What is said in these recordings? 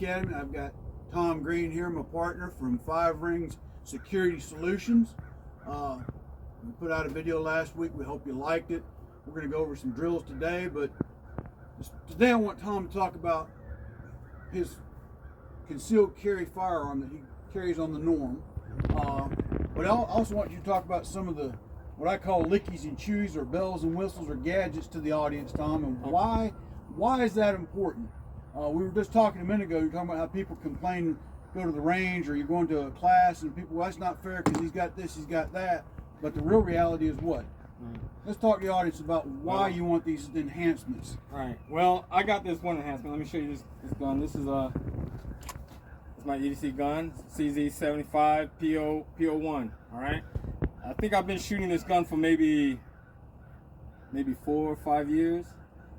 Academy. I've got Tom Greene here, my partner from 5 Rings Security Solutions. We put out a video last week. We hope you liked it. We're going to go over some drills today, but today I want Tom to talk about his concealed carry firearm that he carries on the norm. But I also want you to talk about some of the what I call lickies and chewies, or bells and whistles, or gadgets to the audience, Tom, and why is that important? We were just talking a minute ago. You were talking about how people complain, go to the range, or you're going to a class, and people, well, that's not fair because he's got this, he's got that. But the real reality is what? Let's talk to the audience about why you want these enhancements. Right. Well, I got this one enhancement. Let me show you this gun. This is my EDC gun, CZ75 PO1. All right. I think I've been shooting this gun for maybe 4 or 5 years.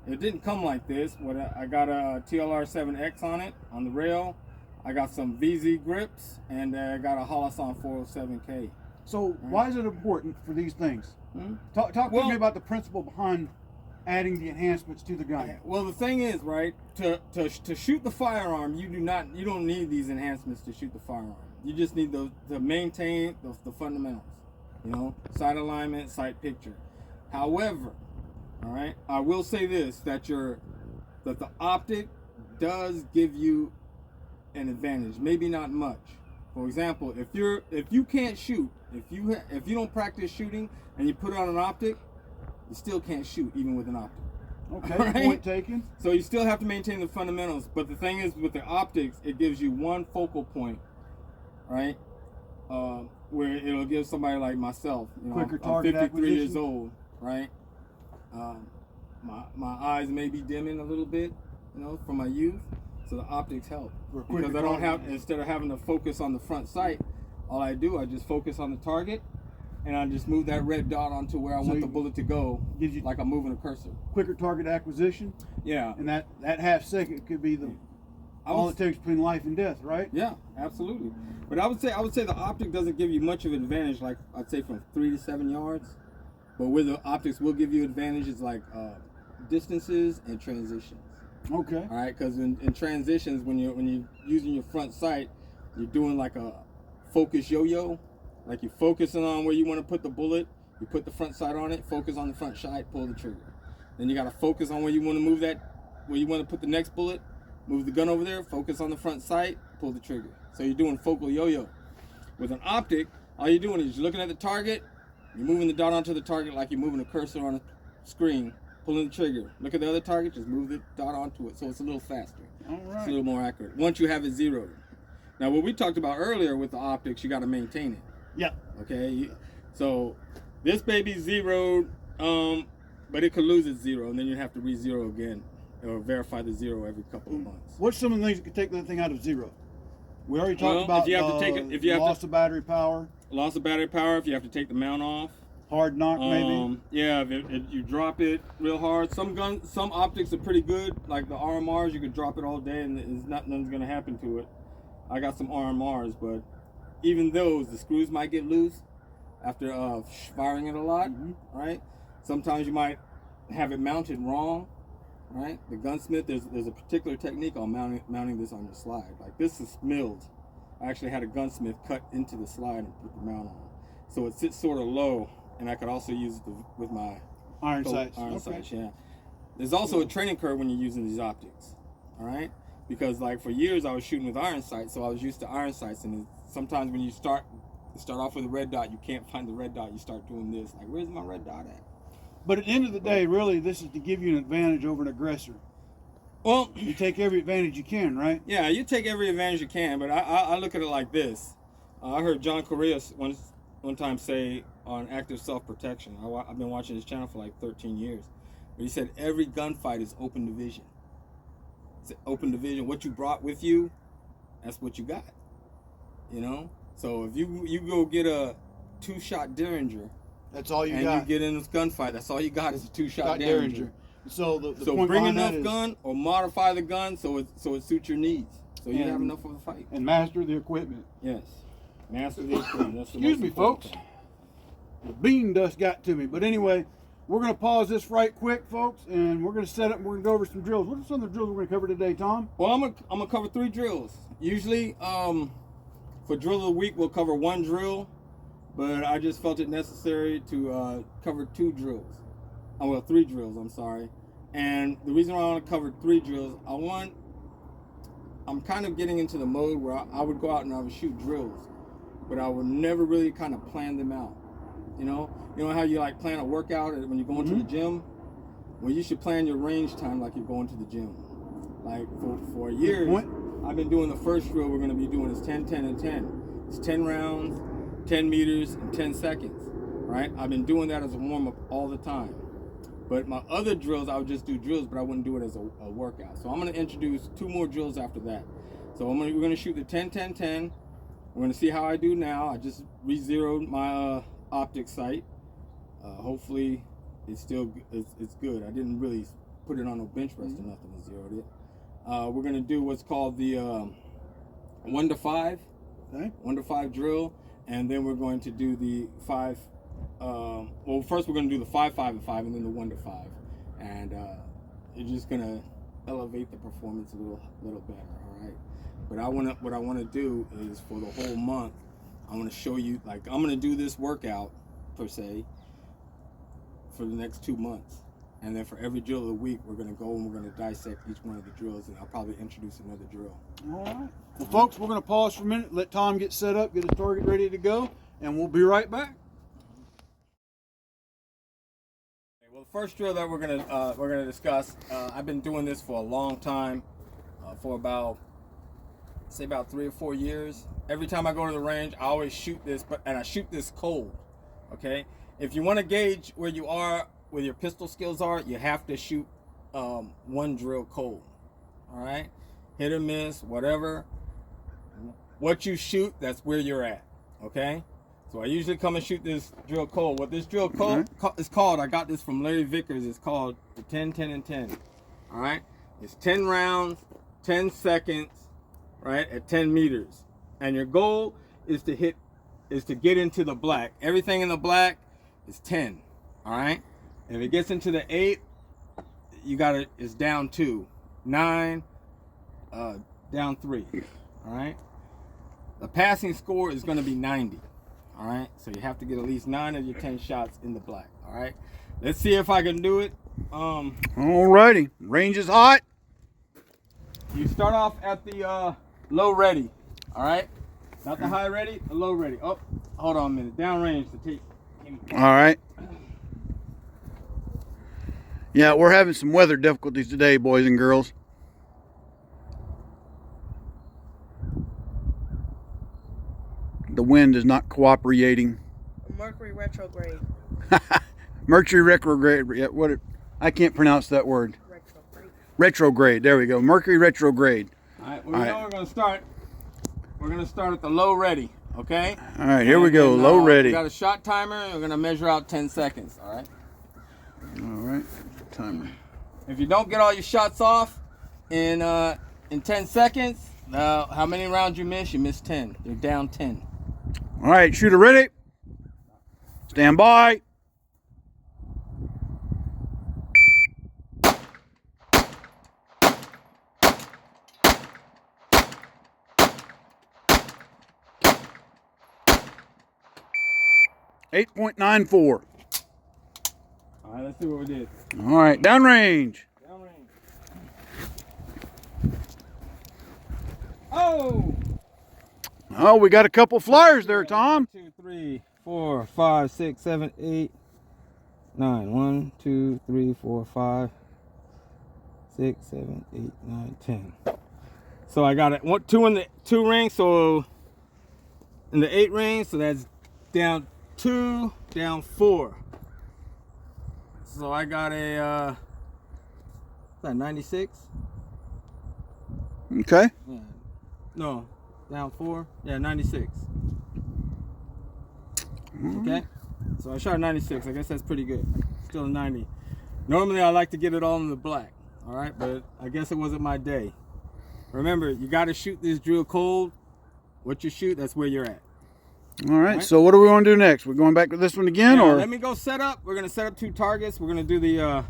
It didn't come like this. I got a TLR7X on it, on the rail. I got some VZ grips, and I got a Holoson 407K. So why is it important for these things? Talk to me about the principle behind adding the enhancements to the gun. Well, the thing is, right, to shoot the firearm, you don't need these enhancements to shoot the firearm. You just need to maintain the fundamentals. You know, sight alignment, sight picture. However, all right, I will say this, that the optic does give you an advantage, maybe not much. For example, if you can't shoot, if you don't practice shooting and you put on an optic, you still can't shoot even with an optic. Okay, right? Point taken. So you still have to maintain the fundamentals, but the thing is, with the optics, it gives you one focal point, right? Where it'll give somebody like myself, you know, Quicker I'm target 53 acquisition. years old, right? My eyes may be dimming a little bit, you know, from my youth, so the optics help. Because I don't have, instead of having to focus on the front sight, all I do, I just focus on the target, and I just move that red dot onto where I want the bullet to go, gives you, like I'm moving a cursor. Quicker target acquisition. Yeah. And that half second could be all it takes between life and death, right? Yeah, absolutely. But I would say the optic doesn't give you much of an advantage, like I'd say from 3 to 7 yards. But where the optics will give you advantages, like distances and transitions. Okay. All right, because in transitions, when you're using your front sight, you're doing like a focus yo-yo. Like you're focusing on where you want to put the bullet. You put the front sight on it, focus on the front sight, pull the trigger. Then you got to focus on where you want to move where you want to put the next bullet. Move the gun over there, focus on the front sight, pull the trigger. So you're doing focal yo-yo. With an optic, all you're doing is you're looking at the target, you're moving the dot onto the target like you're moving a cursor on a screen, pulling the trigger. Look at the other target, just move the dot onto it, so it's a little faster. All right. It's a little more accurate, once you have it zeroed. Now, what we talked about earlier with the optics, you got to maintain it. Yeah. Okay, so this baby's zeroed, but it could lose its zero, and then you have to re-zero again, or verify the zero every couple of months. What's some of the things that could take the thing out of zero? We already talked about if you have to take it, if you have loss of battery power. Loss of battery power, if you have to take the mount off. Hard knock, maybe. Yeah, if you drop it real hard. Some optics are pretty good, like the RMRs. You could drop it all day and nothing's gonna happen to it. I got some RMRs, but even those, the screws might get loose after firing it a lot, right? Sometimes you might have it mounted wrong, right? The gunsmith, there's a particular technique on mounting this on your slide. Like this is milled. I actually had a gunsmith cut into the slide and put the mount on. So it sits sort of low, and I could also use it with my iron sights. Sights, yeah. There's also a training curve when you're using these optics, all right? Because like for years I was shooting with iron sights, so I was used to iron sights, and sometimes when you start off with a red dot, you can't find the red dot, you start doing this, like where's my red dot at? But at the end of the day, really, this is to give you an advantage over an aggressor. Well, you take every advantage you can, right? Yeah, you take every advantage you can, but I look at it like this. I heard John Correa one time say on active self-protection, I've been watching his channel for like 13 years, but he said every gunfight is open division. It's open division. What you brought with you, that's what you got. You know? So if you go get a 2-shot Derringer, that's all you got. And you get in this gunfight, that's all you got is a 2-shot Derringer. So the so point bring enough is, gun or modify the gun so it suits your needs. So you have enough for the fight. And master the equipment. Yes. Master the equipment. That's the Excuse me, folks. The bean dust got to me. But anyway, we're going to pause this right quick, folks, and we're going to set up and we're going to go over some drills. What are some of the drills we're going to cover today, Tom? Well, I'm gonna cover 3 drills. Usually, for drill of the week, we'll cover 1 drill, but I just felt it necessary to cover 2 drills. Oh, well, 3 drills, I'm sorry. And the reason why I want to cover 3 drills, I'm kind of getting into the mode where I would go out and I would shoot drills, but I would never really kind of plan them out. You know how you like plan a workout when you go into the gym? Well, you should plan your range time like you're going to the gym. Like for years, I've been doing the first drill we're going to be doing is 10, 10, and 10. It's 10 rounds, 10 meters, and 10 seconds, right? I've been doing that as a warm-up all the time. But my other drills, I would just do drills, but I wouldn't do it as a workout. So I'm going to introduce 2 more drills after that. So we're going to shoot the 10, 10, 10. We're going to see how I do now. I just re-zeroed my optic sight. Hopefully it's still it's good. I didn't really put it on no bench press or nothing. I zeroed it. We're going to do what's called the 1 to 5. Okay. 1 to 5 drill. And then we're going to do the 5. Well, first we're going to do the 5, 5, and 5, and then the 1 to 5, and you're just going to elevate the performance a little better. All right. But what I want to do is for the whole month, I want to show you, like, I'm going to do this workout per se for the next 2 months, and then for every drill of the week, we're going to go and we're going to dissect each one of the drills, and I'll probably introduce another drill. All right. Well, folks, we're going to pause for a minute, let Tom get set up, get his target ready to go, and we'll be right back. Well, the first drill that we're gonna discuss, I've been doing this for a long time, for about 3 or 4 years. Every time I go to the range, I always shoot this, and I shoot this cold. Okay, if you want to gauge where you are, where your pistol skills are, you have to shoot 1 drill cold. All right, hit or miss, whatever. What you shoot, that's where you're at. Okay. So I usually come and shoot this drill cold. What this drill is called, I got this from Larry Vickers, it's called the 10, 10, and 10. All right? It's 10 rounds, 10 seconds, right, at 10 meters. And your goal is to get into the black. Everything in the black is 10. All right? If it gets into the 8, it's down 2. 9, down 3. All right? The passing score is going to be 90. All right, so you have to get at least 9 of your 10 shots in the black. All right, let's see if I can do it. All righty, range is hot. You start off at the low ready. All right, not the high ready, the low ready. Oh, hold on a minute. Down range to take. All right. Yeah, we're having some weather difficulties today, boys and girls. The wind is not cooperating. Mercury retrograde. Mercury retrograde. Yeah, I can't pronounce that word. Retrograde. Retrograde. There we go. Mercury retrograde. All right. Well, we're going to start. We're going to start at the low ready. Okay. All right. Here we go. Low ready. We got a shot timer. And we're going to measure out 10 seconds. All right. All right. Timer. If you don't get all your shots off in 10 seconds, now how many rounds you miss? You miss 10. You're down 10. All right, shooter ready. Stand by. .94. All right, let's see what we did. All right, downrange. Downrange. Oh! Oh, we got a couple flyers there, Tom. 1, 2, 3, 4, 5, 6, 7, 8, 9. 1, 2, 3, 4, 5, 6, 7, 8, 9, 10. So I got it. 2 in the 2 ring, so in the 8 ring, so that's down 2, down 4. So I got a is that 96? Okay. Yeah. No. Down 4, yeah, 96. Okay, so I shot 96. I guess that's pretty good. Still a 90. Normally I like to get it all in the black. All right, but I guess it wasn't my day. Remember, you got to shoot this drill cold. What you shoot, that's where you're at. All right. Right. So what do we want to do next? We're going back to this one again, Now, or let me go set up. We're gonna set up 2 targets. We're gonna do the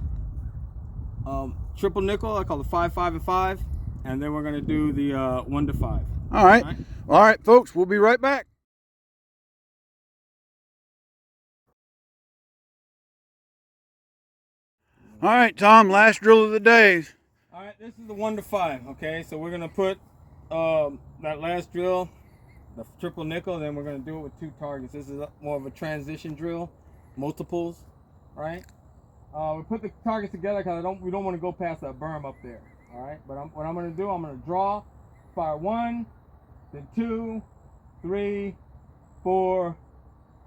triple nickel. I call it 5, 5, and 5, and then we're gonna do the 1 to 5. all right. All right, folks. We'll be right back. All right, Tom. Last drill of the day. All right, this is the 1 to 5. Okay, so we're gonna put that last drill, the triple nickel, then we're gonna do it with 2 targets. This is more of a transition drill, multiples, right? We put the targets together because we don't want to go past that berm up there. All right, but what I'm gonna do, I'm gonna draw, fire 1, then 2, 3, 4,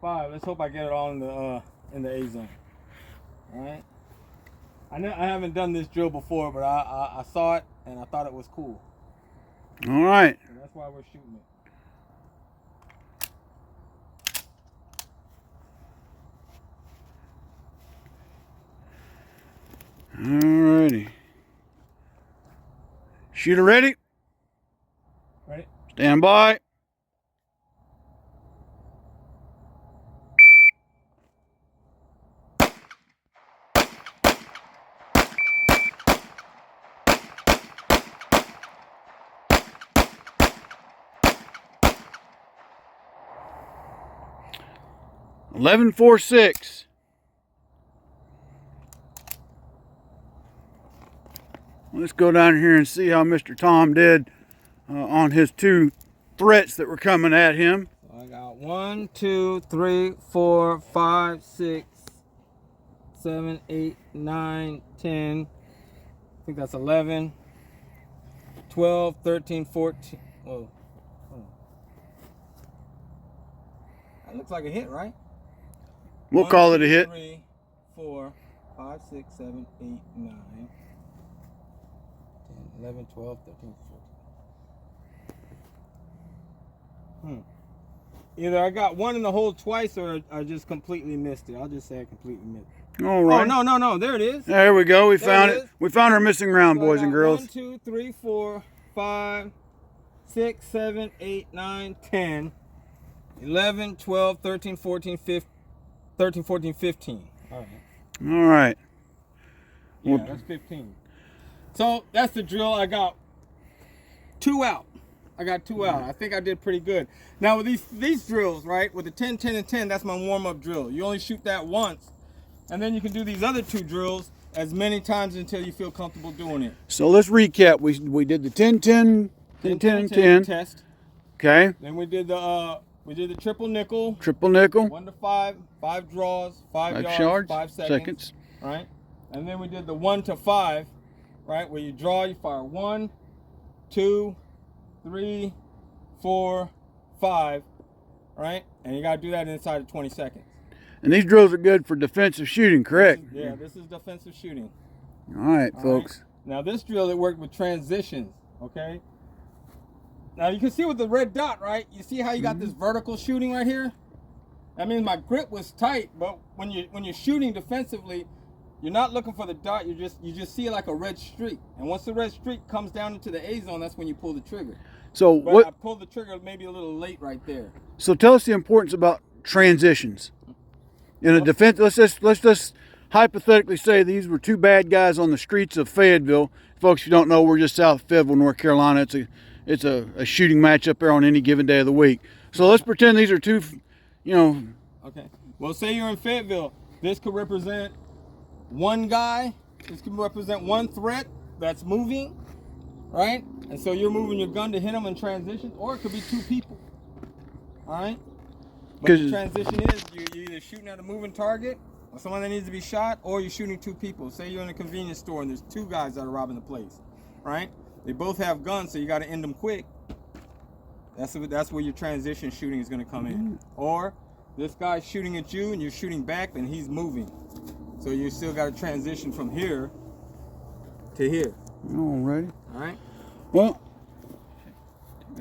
5. Let's hope I get it all in the A zone. All right. I haven't done this drill before, but I saw it and I thought it was cool. All right. So that's why we're shooting it. All righty. Shooter ready? Ready? Stand by. Eleven 4-6. Let's go down here and see how Mr. Tom did on his 2 threats that were coming at him. So I got 1, 2, 3, 4, 5, 6, 7, 8, 9, 10. I think that's 11, 12, 13, 14. Whoa. That looks like a hit, right? We'll call it a hit. 3, 4, 5, 6, 7, 8, 9, 10, 11, 12, 13, 14. Either I got 1 in the hole twice or I just completely missed it. I'll just say I completely missed it. All right. Oh, no. There it is. There we go. We found it it. is. We found our missing round, So boys I and got girls. 1, 2, 3, 4, 5, 6, 7, 8, 9, 10, 11, 12, 13, 14, 15. 13, 14, 15. All right. All right. Yeah, Well, that's 15. So that's the drill. I got 2 out. I think I did pretty good. Now with these drills, right, with the 10, 10, and 10, that's my warm-up drill. You only shoot that once, and then you can do these other 2 drills as many times until you feel comfortable doing it. so let's recap. We did the 10, 10, 10, 10, and 10. Test. Okay. Then we did the triple nickel. Triple nickel. 1 to 5, 5 draws, 5 yards, 5 seconds. Right? And then we did the 1 to 5, right? Where you draw, you fire 1, 2, 3, 4, 5, right? And you gotta do that inside of 20 seconds. And these drills are good for defensive shooting, correct? This is defensive shooting. All right, folks. Right? Now this drill, it worked with transitions, okay? Now you can see with the red dot, right? You see how you got this vertical shooting right here? That means my grip was tight, but when you're shooting defensively, you're not looking for the dot. You just see like a red streak, and once the red streak comes down into the A zone, that's when you pull the trigger. So But I pulled the trigger maybe a little late right there. So tell us the importance about transitions in a defense. Let's just hypothetically say these were 2 bad guys on the streets of Fayetteville. Folks, if you don't know, we're just south of Fayetteville, North Carolina. It's a shooting match up there on any given day of the week. So let's pretend these are 2, Okay. Well, say you're in Fayetteville. This could represent 1 guy. This could represent 1 threat that's moving, right? And so you're moving your gun to hit them in transition, or it could be 2 people. All right. But the transition is you're either shooting at a moving target or someone that needs to be shot, or you're shooting 2 people. Say you're in a convenience store and there's 2 guys that are robbing the place, right? They both have guns, so you got to end them quick. That's where your transition shooting is going to come in. Or this guy's shooting at you and you're shooting back, and he's moving. So you still got to transition from here to here. Alrighty. All right. Well,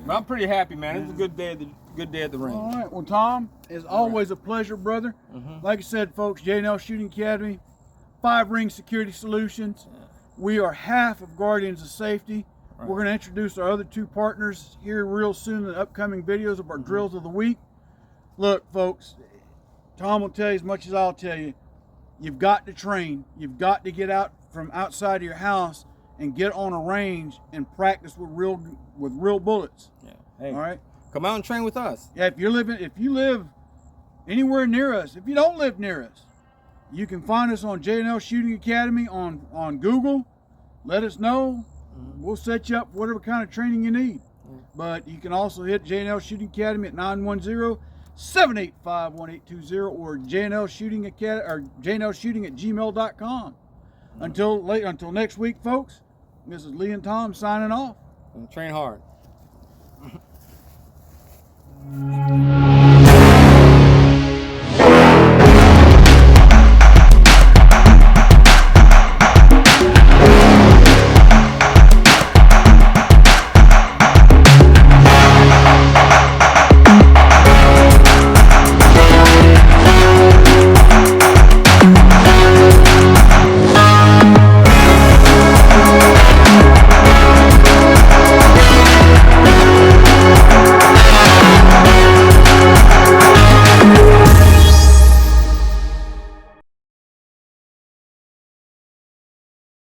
but I'm pretty happy, man. It's a good day at the range. all right. Well, Tom, it's always a pleasure, brother. Like I said, folks, J&L Shooting Academy, 5 Ring Security Solutions. We are half of Guardians of Safety. We're going to introduce our other 2 partners here real soon in the upcoming videos of our drills of the week. Look, folks, Tom will tell you as much as I'll tell you. You've got to train. You've got to get out from outside of your house and get on a range and practice with real bullets. Yeah. Hey, all right. come out and train with us. Yeah. If you live anywhere near us, if you don't live near us, you can find us on J&L Shooting Academy on Google. Let us know. We'll set you up for whatever kind of training you need. But you can also hit J&L Shooting Academy at 910-785-1820 or J&L Shooting Academy or jnlshooting@gmail.com. Until next week, folks. This is Lee and Tom signing off. And train hard.